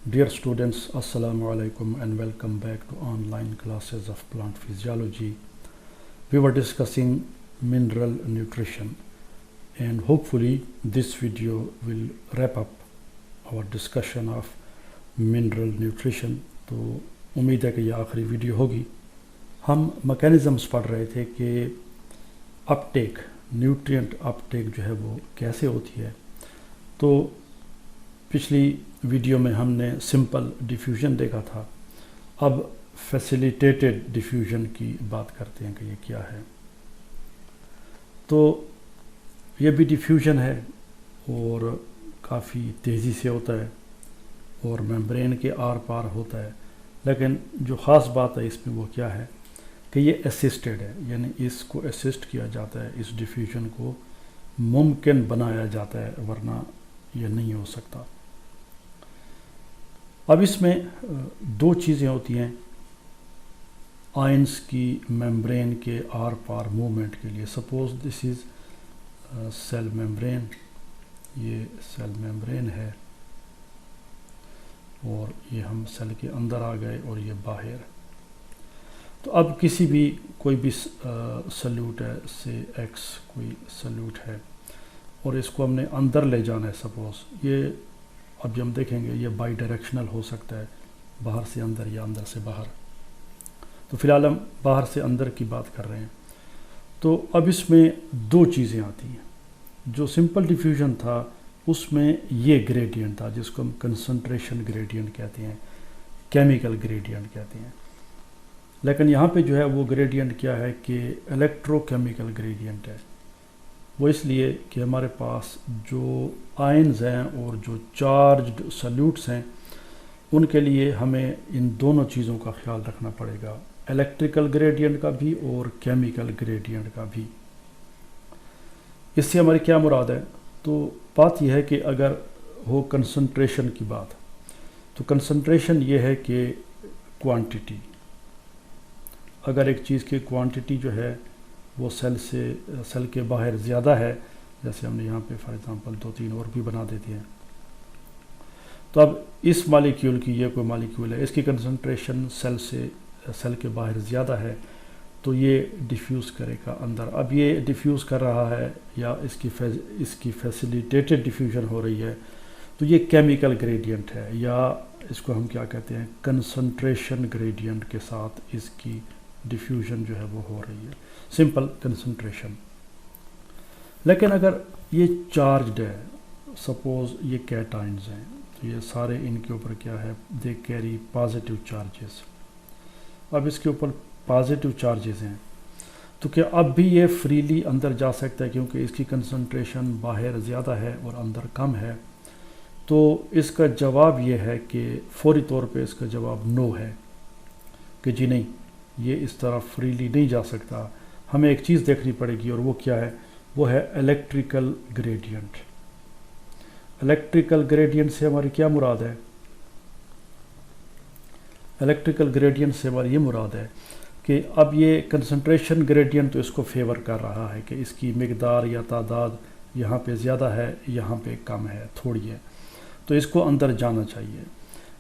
Dear students, Assalamu alaikum and welcome back to online classes of plant physiology. We were discussing mineral nutrition and hopefully this video will wrap up our discussion of mineral nutrition. تو امید ہے کہ یہ آخری video ہوگی. ہم mechanisms پڑھ رہے تھے کہ اپٹیک نیوٹرینٹ اپٹیک جو ہے وہ کیسے ہوتی ہے. تو پچھلی ویڈیو میں ہم نے سمپل ڈیفیوژن دیکھا تھا. اب فیسیلیٹیٹڈ ڈیفیوژن کی بات کرتے ہیں کہ یہ کیا ہے. تو یہ بھی ڈیفیوژن ہے اور کافی تیزی سے ہوتا ہے اور ممبرین کے آر پار ہوتا ہے. لیکن جو خاص بات ہے اس میں وہ کیا ہے کہ یہ اسسٹڈ ہے، یعنی اس کو اسسٹ کیا جاتا ہے، اس ڈیفیوژن کو ممکن بنایا جاتا ہے ورنہ یہ نہیں ہو سکتا. اب اس میں دو چیزیں ہوتی ہیں آئنس کی ممبرین کے آر پار موومنٹ کے لیے. Suppose this is cell membrane, یہ سیل ممبرین ہے اور یہ ہم سیل کے اندر آ گئے اور یہ باہر. تو اب کسی بھی کوئی بھی سلیوٹ ہے، سے ایکس کوئی سلیوٹ ہے اور اس کو ہم نے اندر لے جانا ہے. سپوز یہ اب جو ہم دیکھیں گے یہ بائی ڈائریکشنل ہو سکتا ہے، باہر سے اندر یا اندر سے باہر. تو فی الحال ہم باہر سے اندر کی بات کر رہے ہیں. تو اب اس میں دو چیزیں آتی ہیں. جو سمپل ڈیفیوژن تھا اس میں یہ گریڈینٹ تھا جس کو ہم کنسنٹریشن گریڈینٹ کہتے ہیں، کیمیکل گریڈینٹ کہتے ہیں. لیکن یہاں پہ جو ہے وہ گریڈینٹ کیا ہے کہ الیکٹرو کیمیکل گریڈینٹ ہے. وہ اس لیے کہ ہمارے پاس جو آئنز ہیں اور جو چارجڈ سلیوٹس ہیں ان کے لیے ہمیں ان دونوں چیزوں کا خیال رکھنا پڑے گا، الیکٹریکل گریڈینٹ کا بھی اور کیمیکل گریڈینٹ کا بھی. اس سے ہماری کیا مراد ہے؟ تو بات یہ ہے کہ اگر ہو کنسنٹریشن کی بات تو کنسنٹریشن یہ ہے کہ کوانٹٹی. اگر ایک چیز کی کوانٹٹی جو ہے وہ سیل کے باہر زیادہ ہے، جیسے ہم نے یہاں پہ فار ایگزامپل 2-3 اور بھی بنا دیتے ہیں. تو اب اس مالیکیول کی، یہ کوئی مالیکیول ہے، اس کی کنسنٹریشن سیل کے باہر زیادہ ہے تو یہ ڈیفیوز کرے گا اندر. اب یہ ڈیفیوز کر رہا ہے یا اس کی فیسیلیٹیٹڈ ڈیفیوژن ہو رہی ہے تو یہ کیمیکل گریڈینٹ ہے، یا اس کو ہم کیا کہتے ہیں کنسنٹریشن گریڈینٹ کے ساتھ اس کی ڈیفیوژن جو ہے وہ ہو رہی ہے، سمپل کنسنٹریشن. لیکن اگر یہ چارجڈ ہے، سپوز یہ کیٹائنز ہیں تو یہ سارے ان کے اوپر کیا ہے، دے کیری پازیٹیو چارجز. اب اس کے اوپر پازیٹیو چارجز ہیں تو کیا اب بھی یہ فریلی اندر جا سکتا ہے کیونکہ اس کی کنسنٹریشن باہر زیادہ ہے اور اندر کم ہے. تو اس کا جواب یہ ہے کہ فوری طور پہ اس کا جواب نو ہے کہ جی نہیں، یہ اس طرح فریلی نہیں جا سکتا. ہمیں ایک چیز دیکھنی پڑے گی اور وہ کیا ہے، وہ ہے الیکٹریکل گریڈینٹ. الیکٹریکل گریڈینٹ سے ہماری کیا مراد ہے؟ الیکٹریکل گریڈینٹ سے ہماری یہ مراد ہے کہ اب یہ کنسنٹریشن گریڈینٹ تو اس کو فیور کر رہا ہے کہ اس کی مقدار یا تعداد یہاں پہ زیادہ ہے، یہاں پہ کم ہے، تھوڑی ہے، تو اس کو اندر جانا چاہیے.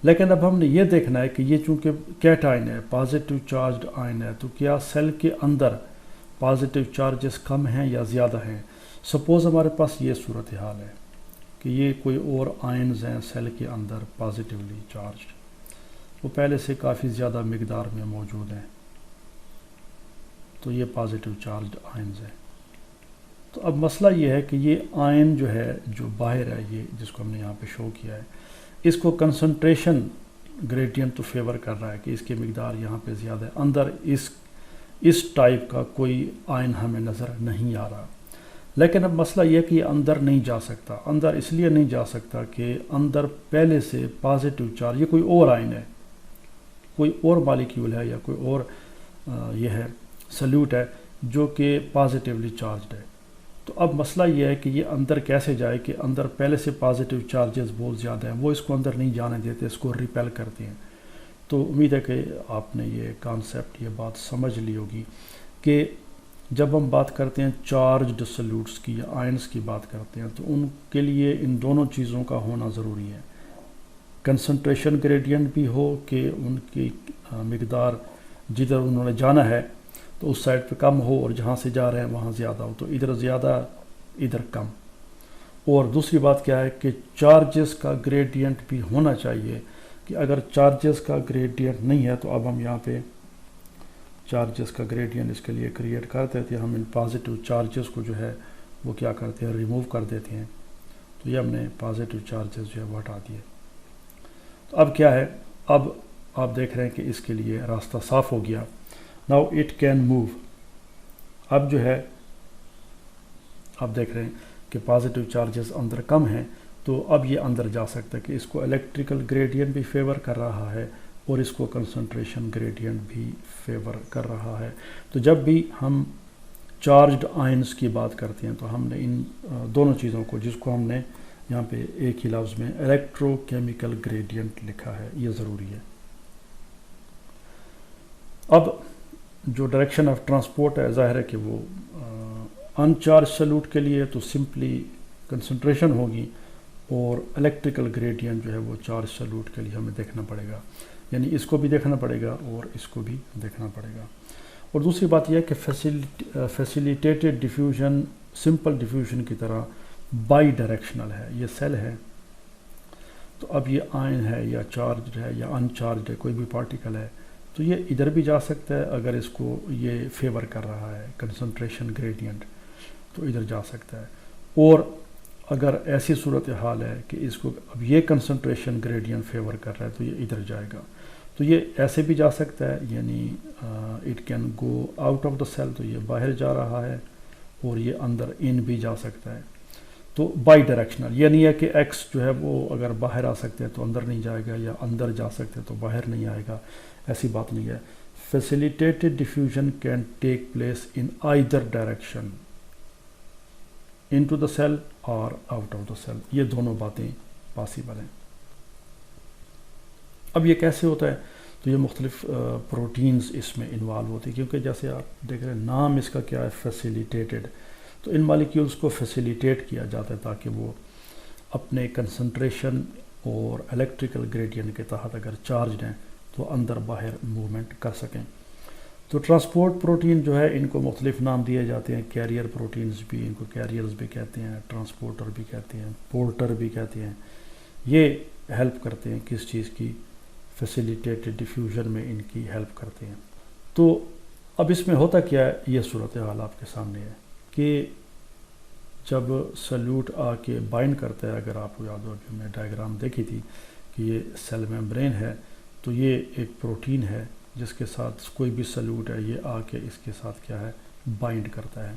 لیکن اب ہم نے یہ دیکھنا ہے کہ یہ چونکہ کیٹائن ہے، پازیٹیو چارجڈ آئن ہے، تو کیا سیل کے اندر پازیٹیو چارجز کم ہیں یا زیادہ ہیں. سپوز ہمارے پاس یہ صورتحال ہے کہ یہ کوئی اور آئنز ہیں سیل کے اندر پازیٹیولی چارجڈ، وہ پہلے سے کافی زیادہ مقدار میں موجود ہیں، تو یہ پازیٹیو چارجڈ آئنز ہیں. تو اب مسئلہ یہ ہے کہ یہ آئن جو ہے جو باہر ہے، یہ جس کو ہم نے یہاں پہ شو کیا ہے، اس کو کنسنٹریشن گریڈینٹ تو فیور کر رہا ہے کہ اس کی مقدار یہاں پہ زیادہ ہے. اندر اس ٹائپ کا کوئی آئن ہمیں نظر نہیں آ رہا. لیکن اب مسئلہ یہ کہ یہ اندر نہیں جا سکتا. اندر اس لیے نہیں جا سکتا کہ اندر پہلے سے پازیٹیو چارج، یہ کوئی اور آئن ہے، کوئی اور مالیکیول ہے یا کوئی اور یہ ہے سلیوٹ ہے جو کہ پازیٹیولی چارجڈ ہے. تو اب مسئلہ یہ ہے کہ یہ اندر کیسے جائے کہ اندر پہلے سے پازیٹیو چارجز بہت زیادہ ہیں، وہ اس کو اندر نہیں جانے دیتے، اس کو ریپیل کرتے ہیں. تو امید ہے کہ آپ نے یہ کانسیپٹ، یہ بات سمجھ لی ہوگی کہ جب ہم بات کرتے ہیں چارجڈ سلیوٹس کی یا آئنس کی بات کرتے ہیں تو ان کے لیے ان دونوں چیزوں کا ہونا ضروری ہے، کنسنٹریشن گریڈینٹ بھی ہو کہ ان کی مقدار جدھر انہوں نے جانا ہے تو اس سائڈ پہ کم ہو اور جہاں سے جا رہے ہیں وہاں زیادہ ہو، تو ادھر زیادہ ادھر کم. اور دوسری بات کیا ہے کہ چارجز کا گریڈینٹ بھی ہونا چاہیے، کہ اگر چارجز کا گریڈینٹ نہیں ہے تو اب ہم یہاں پہ چارجز کا گریڈینٹ اس کے لیے کریٹ کرتے تھے. ہم ان پازیٹیو چارجز کو جو ہے وہ کیا کرتے ہیں، ریموو کر دیتے ہیں. تو یہ ہم نے پازیٹیو چارجز جو ہے وہ ہٹا دیے. تو اب کیا ہے، اب آپ دیکھ رہے ہیں کہ اس کے لیے راستہ صاف ہو گیا. Now it can move. اب جو ہے آپ دیکھ رہے ہیں کہ پازیٹیو چارجز اندر کم ہیں تو اب یہ اندر جا سکتا ہے، کہ اس کو الیکٹریکل گریڈینٹ بھی فیور کر رہا ہے اور اس کو کنسنٹریشن گریڈینٹ بھی فیور کر رہا ہے. تو جب بھی ہم چارجڈ آئنز کی بات کرتے ہیں تو ہم نے ان دونوں چیزوں کو، جس کو ہم نے یہاں پہ ایک ہی لفظ میں الیکٹرو کیمیکل گریڈینٹ لکھا ہے، یہ ضروری ہے. اب جو ڈائریکشن آف ٹرانسپورٹ ہے، ظاہر ہے کہ وہ انچارج سلوٹ کے لیے تو سمپلی کنسنٹریشن ہوگی، اور الیکٹریکل گریڈینٹ جو ہے وہ چارج سلوٹ کے لیے ہمیں دیکھنا پڑے گا، یعنی اس کو بھی دیکھنا پڑے گا اور اس کو بھی دیکھنا پڑے گا. اور دوسری بات یہ ہے کہ فیسیلیٹیٹڈ ڈیفیوژن سمپل ڈیفیوژن کی طرح بائی ڈائریکشنل ہے. یہ سیل ہے تو اب یہ آئن ہے یا چارجڈ ہے یا انچارجڈ ہے، کوئی بھی پارٹیکل ہے تو یہ ادھر بھی جا سکتا ہے. اگر اس کو یہ فیور کر رہا ہے کنسنٹریشن گریڈینٹ تو ادھر جا سکتا ہے. اور اگر ایسی صورتحال ہے کہ اس کو اب یہ کنسنٹریشن گریڈینٹ فیور کر رہا ہے تو یہ ادھر جائے گا. تو یہ ایسے بھی جا سکتا ہے، یعنی it can go out of the cell, تو یہ باہر جا رہا ہے، اور یہ اندر ان بھی جا سکتا ہے. تو بائی ڈائریکشنل، یہ نہیں ہے کہ ایکس جو ہے وہ اگر باہر آ سکتے ہیں تو اندر نہیں جائے گا، یا اندر جا سکتے ہیں تو باہر نہیں آئے گا، ایسی بات نہیں ہے. Facilitated diffusion can take place in either direction, into the cell اور آؤٹ آف دا سیل. یہ دونوں باتیں پاسبل ہیں. اب یہ کیسے ہوتا ہے؟ تو یہ مختلف پروٹینز اس میں انوالو ہوتی ہیں، کیونکہ جیسے آپ دیکھ رہے ہیں نام اس کا کیا ہے، فیسیلیٹیٹڈ. تو ان مالیکیولز کو فیسیلیٹیٹ کیا جاتا ہے تاکہ وہ اپنے کنسنٹریشن اور الیکٹریکل گریڈینٹ کے تحت اگر چارجڈ ہیں تو اندر باہر موومنٹ کر سکیں. تو ٹرانسپورٹ پروٹین جو ہے ان کو مختلف نام دیے جاتے ہیں. کیریئر پروٹینز بھی، ان کو کیریئرز بھی کہتے ہیں، ٹرانسپورٹر بھی کہتے ہیں، پورٹر بھی کہتے ہیں. یہ ہیلپ کرتے ہیں کس چیز کی؟ فیسیلیٹیٹڈ ڈیفیوژن میں ان کی ہیلپ کرتے ہیں. تو اب اس میں ہوتا کیا ہے، یہ صورتحال آپ کے سامنے ہے کہ جب سلیوٹ آ کے بائنڈ کرتا ہے، اگر آپ کو یاد ہو کہ ہم نے ڈائیگرام دیکھی تھی کہ یہ سیل میمبرین ہے، تو یہ ایک پروٹین ہے جس کے ساتھ کوئی بھی سلیوٹ ہے یہ آ کے اس کے ساتھ کیا ہے، بائنڈ کرتا ہے.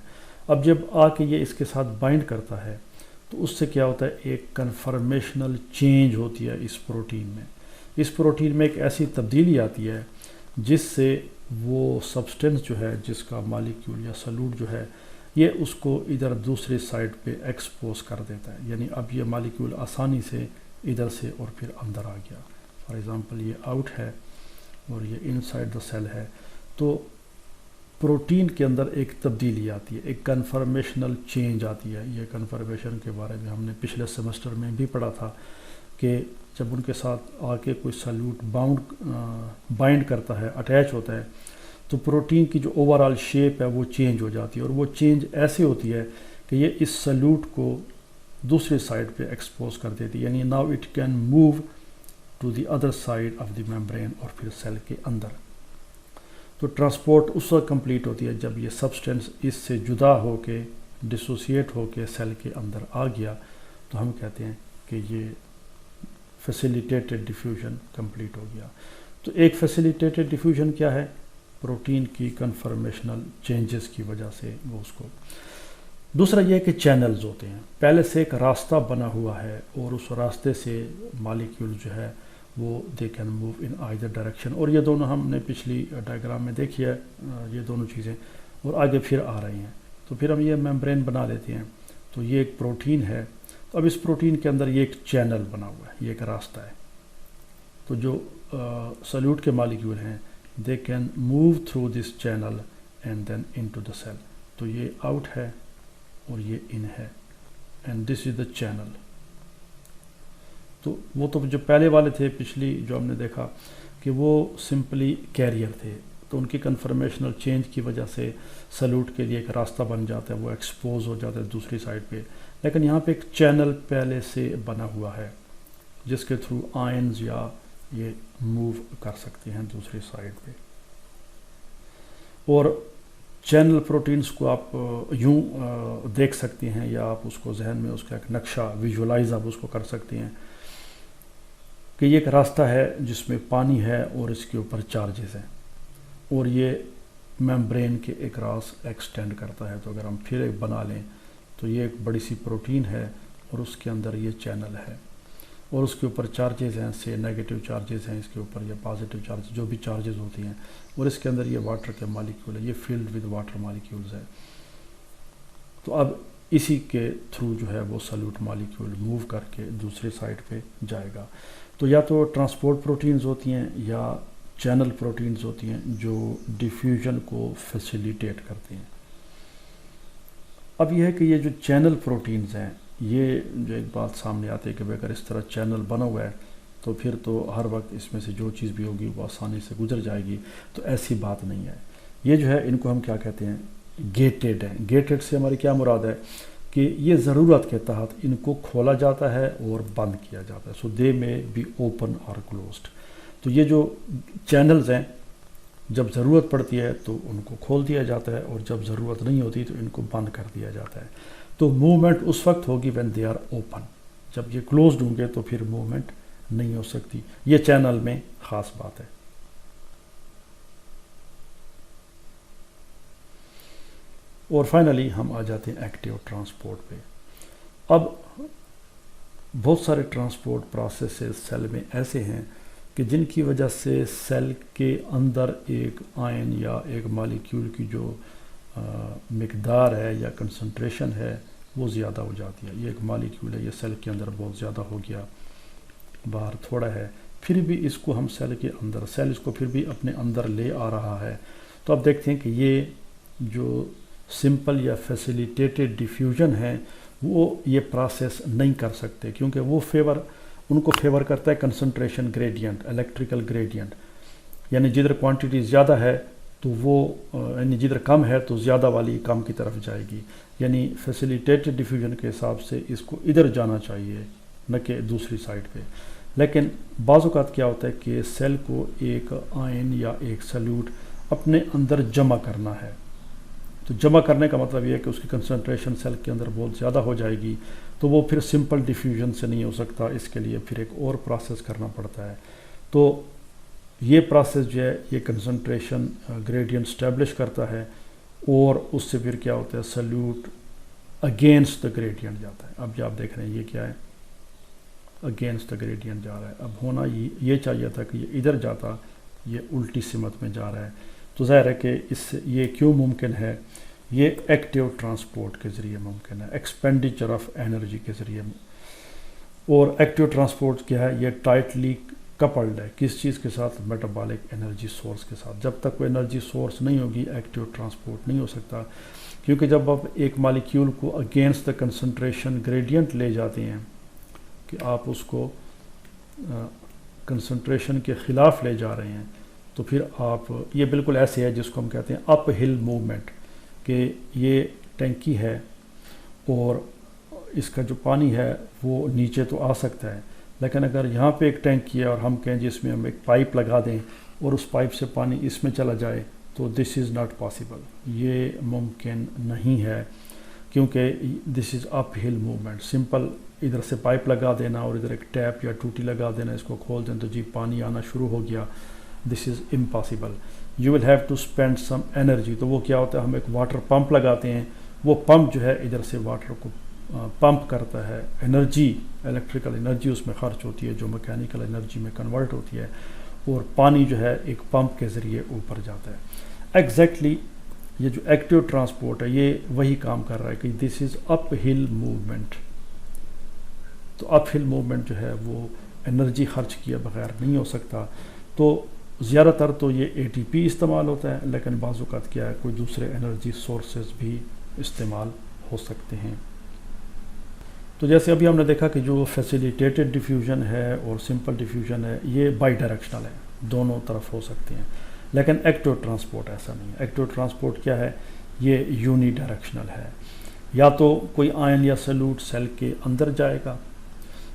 اب جب آ کے یہ اس کے ساتھ بائنڈ کرتا ہے تو اس سے کیا ہوتا ہے، ایک کنفرمیشنل چینج ہوتی ہے اس پروٹین میں. اس پروٹین میں ایک ایسی تبدیلی آتی ہے جس سے وہ سبسٹینس جو ہے، جس کا مالیکیول یا سلیوٹ جو ہے، یہ اس کو ادھر دوسری سائڈ پہ ایکسپوز کر دیتا ہے. یعنی اب یہ مالیکیول آسانی سے ادھر سے اور پھر اندر آ گیا. فار ایگزامپل یہ آؤٹ ہے اور یہ ان سائڈ دا سیل ہے. تو پروٹین کے اندر ایک تبدیلی آتی ہے، ایک کنفرمیشنل چینج آتی ہے. یہ کنفرمیشن کے بارے میں ہم نے پچھلے سیمسٹر میں بھی پڑھا تھا کہ جب ان کے ساتھ آ کے کوئی سلیوٹ بائنڈ کرتا ہے، اٹیچ ہوتا ہے، تو پروٹین کی جو اوور آل شیپ ہے وہ چینج ہو جاتی ہے. اور وہ چینج ایسی ہوتی ہے کہ یہ اس سلیوٹ کو دوسری سائڈ پہ ایکسپوز کر دیتی ہے. یعنی now it can move to the other side of the membrane, اور پھر سیل کے اندر. تو ٹرانسپورٹ اس وقت کمپلیٹ ہوتی ہے جب یہ سبسٹینس اس سے جدا ہو کے، ڈسوسیٹ ہو کے سیل کے اندر آ گیا، تو ہم کہتے ہیں کہ یہ فیسیلیٹیٹڈ ڈیفیوژن کمپلیٹ ہو گیا. تو ایک فیسیلیٹیٹڈ ڈیفیوژن کیا ہے؟ پروٹین کی کنفرمیشنل چینجز کی وجہ سے وہ اس کو. دوسرا یہ کہ چینلز ہوتے ہیں، پہلے سے ایک راستہ بنا ہوا ہے اور اس راستے سے مالیکیول جو ہے وہ they can move in either direction. اور یہ دونوں ہم نے پچھلی ڈائیگرام میں دیکھی ہے، یہ دونوں چیزیں، اور آگے پھر آ رہی ہیں. تو پھر ہم یہ میمبرین بنا لیتے ہیں. تو یہ ایک پروٹین ہے. تو اب اس پروٹین کے اندر یہ ایک چینل بنا ہوا ہے، یہ ایک راستہ ہے. تو جو سلیوٹ کے مالیکیول ہیں they can move through this channel and then into the cell. تو یہ آؤٹ ہے اور یہ ان ہے, and this is the channel. تو وہ تو جو پہلے والے تھے پچھلی جو ہم نے دیکھا کہ وہ سمپلی کیریئر تھے، تو ان کی کنفرمیشنل چینج کی وجہ سے سلوٹ کے لیے ایک راستہ بن جاتا ہے، وہ ایکسپوز ہو جاتا ہے دوسری سائڈ پہ. لیکن یہاں پہ ایک چینل پہلے سے بنا ہوا ہے جس کے تھرو آئنز یا یہ موو کر سکتے ہیں دوسری سائڈ پہ. اور چینل پروٹینز کو آپ یوں دیکھ سکتے ہیں، یا آپ اس کو ذہن میں اس کا ایک نقشہ ویژولائز آپ اس کو کر سکتے ہیں کہ یہ ایک راستہ ہے جس میں پانی ہے اور اس کے اوپر چارجز ہیں، اور یہ میمبرین کے اکراس ایکسٹینڈ کرتا ہے. تو اگر ہم پھر ایک بنا لیں تو یہ ایک بڑی سی پروٹین ہے اور اس کے اندر یہ چینل ہے، اور اس کے اوپر چارجز ہیں، سے نیگیٹو چارجز ہیں اس کے اوپر یا پازیٹیو چارج جو بھی چارجز ہوتی ہیں، اور اس کے اندر یہ واٹر کے مالیکیول ہے، یہ فلڈ ود واٹر مالیکیولز ہے. تو اب اسی کے تھرو جو ہے وہ سلوٹ مالیکیول موو کر کے دوسری سائڈ پہ جائے گا. تو یا تو ٹرانسپورٹ پروٹینز ہوتی ہیں یا چینل پروٹینز ہوتی ہیں جو ڈیفیوژن کو فیسیلیٹیٹ کرتے ہیں. اب یہ ہے کہ یہ جو چینل پروٹینز ہیں، یہ جو ایک بات سامنے آتی ہے کہ اگر اس طرح چینل بنا ہوا ہے تو پھر تو ہر وقت اس میں سے جو چیز بھی ہوگی وہ آسانی سے گزر جائے گی. تو ایسی بات نہیں ہے. یہ جو ہے ان کو ہم کیا کہتے ہیں، گیٹڈ ہیں. گیٹڈ سے ہماری کیا مراد ہے کہ یہ ضرورت کے تحت ان کو کھولا جاتا ہے اور بند کیا جاتا ہے. سو دے میں بی اوپن اور کلوزڈ. تو یہ جو چینلز ہیں جب ضرورت پڑتی ہے تو ان کو کھول دیا جاتا ہے، اور جب ضرورت نہیں ہوتی تو ان کو بند کر دیا جاتا ہے. تو موومنٹ اس وقت ہوگی وین دے آر اوپن. جب یہ کلوزڈ ہوں گے تو پھر موومنٹ نہیں ہو سکتی. یہ چینل میں خاص بات ہے. اور فائنلی ہم آ جاتے ہیں ایکٹیو ٹرانسپورٹ پہ. اب بہت سارے ٹرانسپورٹ پروسیسز سیل میں ایسے ہیں کہ جن کی وجہ سے سیل کے اندر ایک آئن یا ایک مالیکیول کی جو مقدار ہے یا کنسنٹریشن ہے وہ زیادہ ہو جاتی ہے. یہ ایک مالیکیول ہے، یہ سیل کے اندر بہت زیادہ ہو گیا، باہر تھوڑا ہے، پھر بھی اس کو ہم سیل کے اندر، سیل اس کو پھر بھی اپنے اندر لے آ رہا ہے. تو آپ دیکھتے ہیں کہ یہ جو سمپل یا فیسیلیٹیٹڈ ڈیفیوژن ہے وہ یہ پروسیس نہیں کر سکتے، کیونکہ وہ ان کو فیور کرتا ہے کنسنٹریشن گریڈینٹ، الیکٹریکل گریڈینٹ. یعنی جدھر کوانٹٹی زیادہ ہے تو وہ یعنی جدھر کم ہے تو زیادہ والی کم کی طرف جائے گی. یعنی فیسیلیٹیٹڈ ڈیفیوژن کے حساب سے اس کو ادھر جانا چاہیے نہ کہ دوسری سائڈ پہ. لیکن بعض اوقات کیا ہوتا ہے کہ سیل کو ایک آئن یا ایک سلیوٹ اپنے اندر جمع کرنا ہے. تو جمع کرنے کا مطلب یہ ہے کہ اس کی کنسنٹریشن سیل کے اندر بہت زیادہ ہو جائے گی، تو وہ پھر سمپل ڈیفیوژن سے نہیں ہو سکتا. اس کے لیے پھر ایک اور پروسیس کرنا پڑتا ہے. تو یہ پروسیس جو ہے یہ کنسنٹریشن گریڈینٹ اسٹیبلش کرتا ہے، اور اس سے پھر کیا ہوتا ہے سلیوٹ اگینسٹ دا گریڈینٹ جاتا ہے. اب جو آپ دیکھ رہے ہیں یہ کیا ہے، اگینسٹ دا گریڈینٹ جا رہا ہے. اب ہونا یہ چاہیے تھا کہ یہ ادھر جاتا، یہ الٹی سمت میں جا رہا ہے. تو ظاہر ہے کہ اس سے یہ کیوں ممکن ہے، یہ ایکٹیو ٹرانسپورٹ کے ذریعے ممکن ہے، ایکسپینڈیچر آف انرجی کے ذریعے. اور ایکٹیو ٹرانسپورٹ کیا ہے، یہ ٹائٹلی کپلڈ ہے کس چیز کے ساتھ، میٹابولک انرجی سورس کے ساتھ. جب تک کوئی انرجی سورس نہیں ہوگی ایکٹیو ٹرانسپورٹ نہیں ہو سکتا. کیونکہ جب آپ ایک مالیکیول کو اگینسٹ دا کنسنٹریشن گریڈینٹ لے جاتے ہیں کہ آپ اس کو کنسنٹریشن کے خلاف لے جا رہے ہیں، تو پھر آپ یہ بالکل ایسے ہے جس کو ہم کہتے ہیں اپ ہل موومنٹ، کہ یہ ٹینکی ہے اور اس کا جو پانی ہے وہ نیچے تو آ سکتا ہے، لیکن اگر یہاں پہ ایک ٹینکی ہے اور ہم کہیں جس میں ہم ایک پائپ لگا دیں اور اس پائپ سے پانی اس میں چلا جائے تو دس از ناٹ پاسبل. یہ ممکن نہیں ہے، کیونکہ دس از اپ ہل موومنٹ. سمپل ادھر سے پائپ لگا دینا اور ادھر ایک ٹیپ یا ٹوٹی لگا دینا، اس کو کھول دیں تو جی پانی آنا شروع ہو گیا. This is impossible. You will have to spend some energy. تو وہ کیا ہوتا ہے، ہم ایک واٹر پمپ لگاتے ہیں، وہ پمپ جو ہے ادھر سے واٹر کو پمپ کرتا ہے. انرجی، الیکٹریکل انرجی اس میں خرچ ہوتی ہے جو میکینیکل انرجی میں کنورٹ ہوتی ہے، اور پانی جو ہے ایک پمپ کے ذریعے اوپر جاتا ہے. ایگزیکٹلی یہ جو ایکٹیو ٹرانسپورٹ ہے یہ وہی کام کر رہا ہے کہ دس از اپ ہل موومنٹ. تو اپ ہل موومنٹ جو ہے وہ انرجی خرچ کیے بغیر نہیں ہو سکتا. تو زیادہ تر تو یہ اے ٹی پی استعمال ہوتا ہے، لیکن بعض اوقات کیا ہے کوئی دوسرے انرجی سورسز بھی استعمال ہو سکتے ہیں. تو جیسے ابھی ہم نے دیکھا کہ جو فیسیلیٹیٹڈ ڈیفیوژن ہے اور سمپل ڈیفیوژن ہے یہ بائی ڈائریکشنل ہے، دونوں طرف ہو سکتے ہیں، لیکن ایکٹیو ٹرانسپورٹ ایسا نہیں ہے۔ ایکٹیو ٹرانسپورٹ کیا ہے؟ یہ یونی ڈائریکشنل ہے، یا تو کوئی آئن یا سلوٹ سیل کے اندر جائے گا،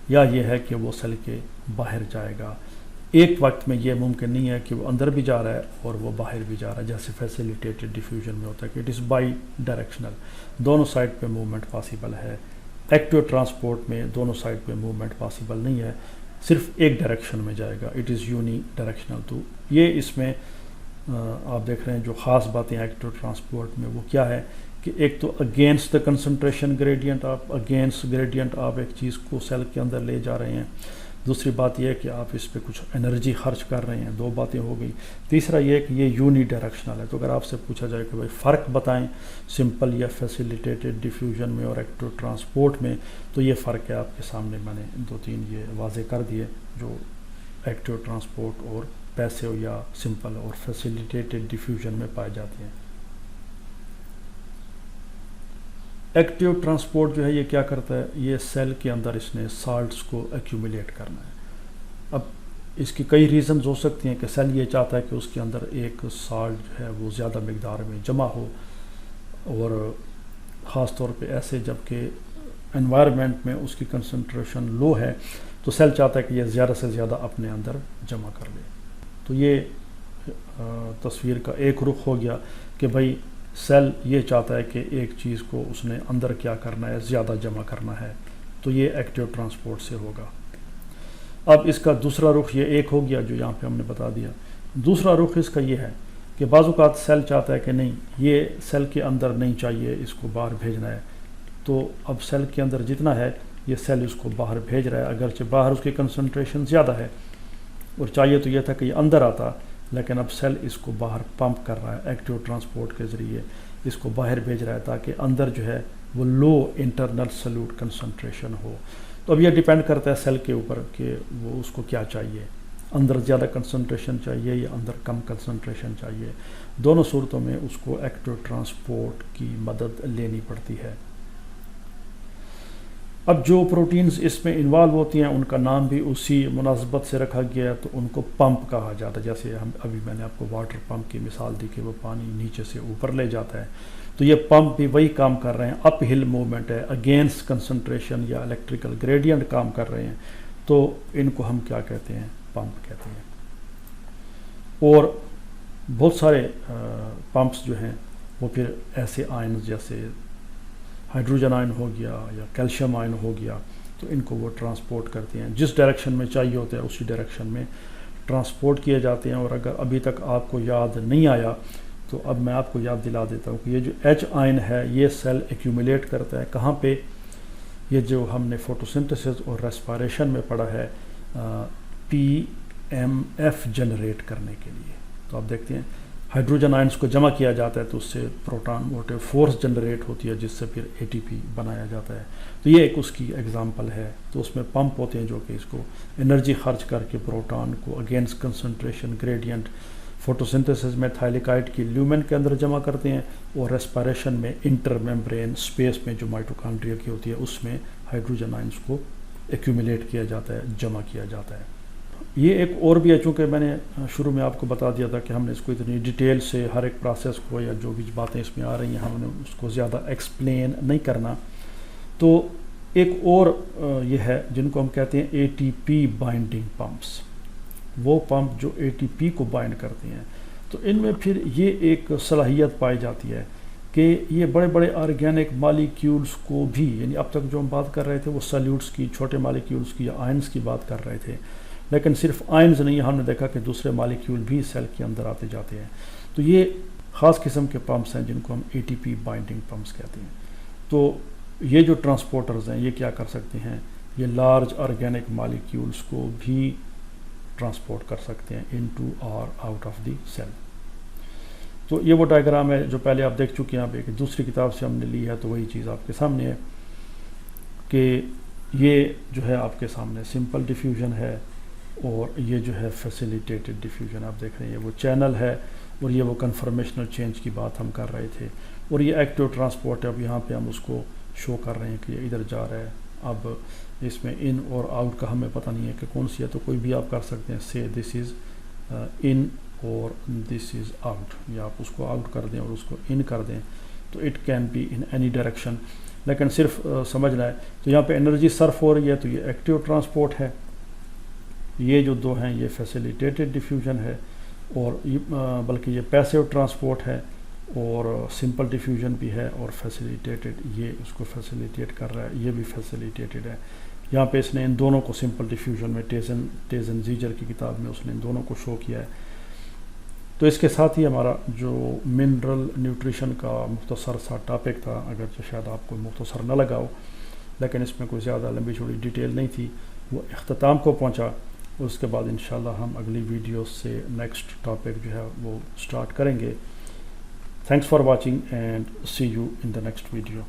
یا یہ ہے کہ وہ سیل کے باہر جائے گا۔ ایک وقت میں یہ ممکن نہیں ہے کہ وہ اندر بھی جا رہا ہے اور وہ باہر بھی جا رہا ہے، جیسے فیسیلیٹیٹڈ ڈیفیوژن میں ہوتا ہے کہ اٹ از بائی ڈائریکشنل، دونوں سائڈ پہ موومنٹ پاسبل ہے۔ ایکٹیو ٹرانسپورٹ میں دونوں سائڈ پہ موومنٹ پاسبل نہیں ہے، صرف ایک ڈائریکشن میں جائے گا، اٹ از یونی ڈائریکشنل۔ تو یہ اس میں آپ دیکھ رہے ہیں جو خاص باتیں ایکٹیو ٹرانسپورٹ میں وہ کیا ہے کہ ایک تو اگینسٹ دا کنسنٹریشن گریڈینٹ، آپ اگینسٹ گریڈینٹ آپ ایک چیز کو سیل کے اندر لے جا رہے ہیں۔ دوسری بات یہ ہے کہ آپ اس پہ کچھ انرجی خرچ کر رہے ہیں، دو باتیں ہو گئی۔ تیسرا یہ ہے کہ یہ یونی ڈائریکشنل ہے۔ تو اگر آپ سے پوچھا جائے کہ بھائی فرق بتائیں سمپل یا فیسیلیٹیٹڈ ڈیفیوژن میں اور ایکٹیو ٹرانسپورٹ میں، تو یہ فرق ہے آپ کے سامنے میں نے دو تین یہ واضح کر دیے جو ایکٹیو ٹرانسپورٹ اور پیسیو یا سمپل اور فیسیلیٹیٹڈ ڈیفیوژن میں پائے جاتے ہیں۔ ایکٹیو ٹرانسپورٹ جو ہے یہ کیا کرتا ہے؟ یہ سیل کے اندر اس نے سالٹس کو ایکیومولیٹ کرنا ہے۔ اب اس کی کئی ریزنز ہو سکتی ہیں کہ سیل یہ چاہتا ہے کہ اس کے اندر ایک سالٹ جو ہے وہ زیادہ مقدار میں جمع ہو، اور خاص طور پہ ایسے جب کہ انوائرمنٹ میں اس کی کنسنٹریشن لو ہے تو سیل چاہتا ہے کہ یہ زیادہ سے زیادہ اپنے اندر جمع کر لے۔ تو یہ تصویر کا ایک رخ ہو گیا کہ بھائی سیل یہ چاہتا ہے کہ ایک چیز کو اس نے اندر کیا کرنا ہے، زیادہ جمع کرنا ہے، تو یہ ایکٹیو ٹرانسپورٹ سے ہوگا۔ اب اس کا دوسرا رخ یہ ایک ہو گیا جو یہاں پہ ہم نے بتا دیا۔ دوسرا رخ اس کا یہ ہے کہ بعض اوقات سیل چاہتا ہے کہ نہیں، یہ سیل کے اندر نہیں چاہیے، اس کو باہر بھیجنا ہے، تو اب سیل کے اندر جتنا ہے یہ سیل اس کو باہر بھیج رہا ہے، اگرچہ باہر اس کی کنسنٹریشن زیادہ ہے، اور چاہیے تو یہ تھا کہ یہ اندر آتا، لیکن اب سیل اس کو باہر پمپ کر رہا ہے، ایکٹیو ٹرانسپورٹ کے ذریعے اس کو باہر بھیج رہا ہے تاکہ اندر جو ہے وہ لو انٹرنل سلوٹ کنسنٹریشن ہو۔ تو اب یہ ڈیپینڈ کرتا ہے سیل کے اوپر کہ وہ اس کو کیا چاہیے، اندر زیادہ کنسنٹریشن چاہیے یا اندر کم کنسنٹریشن چاہیے۔ دونوں صورتوں میں اس کو ایکٹیو ٹرانسپورٹ کی مدد لینی پڑتی ہے۔ اب جو پروٹینز اس میں انوالو ہوتی ہیں ان کا نام بھی اسی مناسبت سے رکھا گیا ہے، تو ان کو پمپ کہا جاتا ہے۔ جیسے ابھی میں نے آپ کو واٹر پمپ کی مثال دی کہ وہ پانی نیچے سے اوپر لے جاتا ہے، تو یہ پمپ بھی وہی کام کر رہے ہیں، اپ ہل موومنٹ ہے، اگینسٹ کنسنٹریشن یا الیکٹریکل گریڈینٹ کام کر رہے ہیں، تو ان کو ہم کیا کہتے ہیں؟ پمپ کہتے ہیں۔ اور بہت سارے پمپس جو ہیں وہ پھر ایسے آئنز جیسے ہائیڈروجن آئن ہو گیا یا کیلشیم آئن ہو گیا، تو ان کو وہ ٹرانسپورٹ کرتے ہیں، جس ڈائریکشن میں چاہیے ہوتا ہے اسی ڈائریکشن میں ٹرانسپورٹ کیے جاتے ہیں۔ اور اگر ابھی تک آپ کو یاد نہیں آیا تو اب میں آپ کو یاد دلا دیتا ہوں کہ یہ جو ایچ آئن ہے یہ سیل ایکیومولیٹ کرتا ہے کہاں پہ؟ یہ جو ہم نے فوٹوسنتھسس اور ریسپائریشن میں پڑھا ہے پی ایم ایف جنریٹ کرنے کے لیے، تو آپ دیکھتے ہیں ہائیڈروجن آئنس کو جمع کیا جاتا ہے تو اس سے پروٹون موٹیو فورس جنریٹ ہوتی ہے جس سے پھر اے ٹی پی بنایا جاتا ہے، تو یہ ایک اس کی ایگزامپل ہے۔ تو اس میں پمپ ہوتے ہیں جو کہ اس کو انرجی خرچ کر کے پروٹون کو اگینسٹ کنسنٹریشن گریڈینٹ فوٹوسنتھسس میں تھائلیکائڈ کی لیومن کے اندر جمع کرتے ہیں، اور ریسپائریشن میں انٹر میمبرین اسپیس میں جو مائٹوکانڈریا کی ہوتی ہے اس میں ہائیڈروجن آئنس کو ایکیومولیٹ کیا جاتا ہے، جمع کیا جاتا ہے۔ یہ ایک اور بھی ہے، چونکہ میں نے شروع میں آپ کو بتا دیا تھا کہ ہم نے اس کو اتنی ڈیٹیل سے ہر ایک پروسیس کو یا جو بھی باتیں اس میں آ رہی ہیں ہم نے اس کو زیادہ ایکسپلین نہیں کرنا۔ تو ایک اور یہ ہے جن کو ہم کہتے ہیں A T P binding pumps, وہ پمپ جو اے ٹی پی کو بائنڈ کرتے ہیں۔ تو ان میں پھر یہ ایک صلاحیت پائی جاتی ہے کہ یہ بڑے بڑے آرگینک مالیکیولز کو بھی، یعنی اب تک جو ہم بات کر رہے تھے وہ سلیوٹس کی، چھوٹے مالیکیولز کی یا آئنز کی بات کر رہے تھے، لیکن صرف آئنز نہیں، ہم نے دیکھا کہ دوسرے مالیکیول بھی سیل کے اندر آتے جاتے ہیں۔ تو یہ خاص قسم کے پمپس ہیں جن کو ہم A T P binding pumps کہتے ہیں۔ تو یہ جو ٹرانسپورٹرز ہیں یہ کیا کر سکتے ہیں؟ یہ لارج آرگینک مالیکیولز کو بھی ٹرانسپورٹ کر سکتے ہیں انٹو اور آؤٹ آف دی سیل۔ تو یہ وہ ڈائیگرام ہے جو پہلے آپ دیکھ چکے ہیں، اب ایک دوسری کتاب سے ہم نے لی ہے، تو وہی چیز آپ کے سامنے ہے کہ یہ جو ہے آپ کے سامنے سمپل ڈیفیوژن ہے، اور یہ جو ہے فیسیلیٹیٹڈ ڈیفیوژن آپ دیکھ رہے ہیں، یہ وہ چینل ہے، اور یہ وہ کنفرمیشنل چینج کی بات ہم کر رہے تھے، اور یہ ایکٹیو ٹرانسپورٹ ہے۔ اب یہاں پہ ہم اس کو شو کر رہے ہیں کہ یہ ادھر جا رہا ہے، اب اس میں ان اور آؤٹ کا ہمیں پتہ نہیں ہے کہ کون سی ہے، تو کوئی بھی آپ کر سکتے ہیں، سے دس از ان اور دس از آؤٹ، یا آپ اس کو آؤٹ کر دیں اور اس کو ان کر دیں، تو it can be in any direction, لیکن صرف سمجھنا ہے۔ تو یہاں پہ انرجی صرف ہو رہی ہے تو یہ ایکٹیو ٹرانسپورٹ ہے، یہ جو دو ہیں یہ فیسیلیٹیٹڈ ڈیفیوژن ہے، اور بلکہ یہ پیسیو ٹرانسپورٹ ہے، اور سمپل ڈیفیوژن بھی ہے، اور فیسیلیٹیٹڈ یہ اس کو فیسیلیٹیٹ کر رہا ہے، یہ بھی فیسیلیٹیٹڈ ہے۔ یہاں پہ اس نے ان دونوں کو سمپل ڈیفیوژن میں ٹیزن زیجر کی کتاب میں اس نے ان دونوں کو شو کیا ہے۔ تو اس کے ساتھ ہی ہمارا جو منرل نیوٹریشن کا مختصر سا ٹاپک تھا، اگرچہ شاید آپ کو مختصر نہ لگا ہو، لیکن اس میں کوئی زیادہ لمبی چوڑی ڈیٹیل نہیں تھی، وہ اختتام کو پہنچا۔ اس کے بعد انشاءاللہ ہم اگلی ویڈیو سے نیکسٹ ٹاپک جو ہے وہ سٹارٹ کریں گے۔ Thanks for watching and see you in the next video.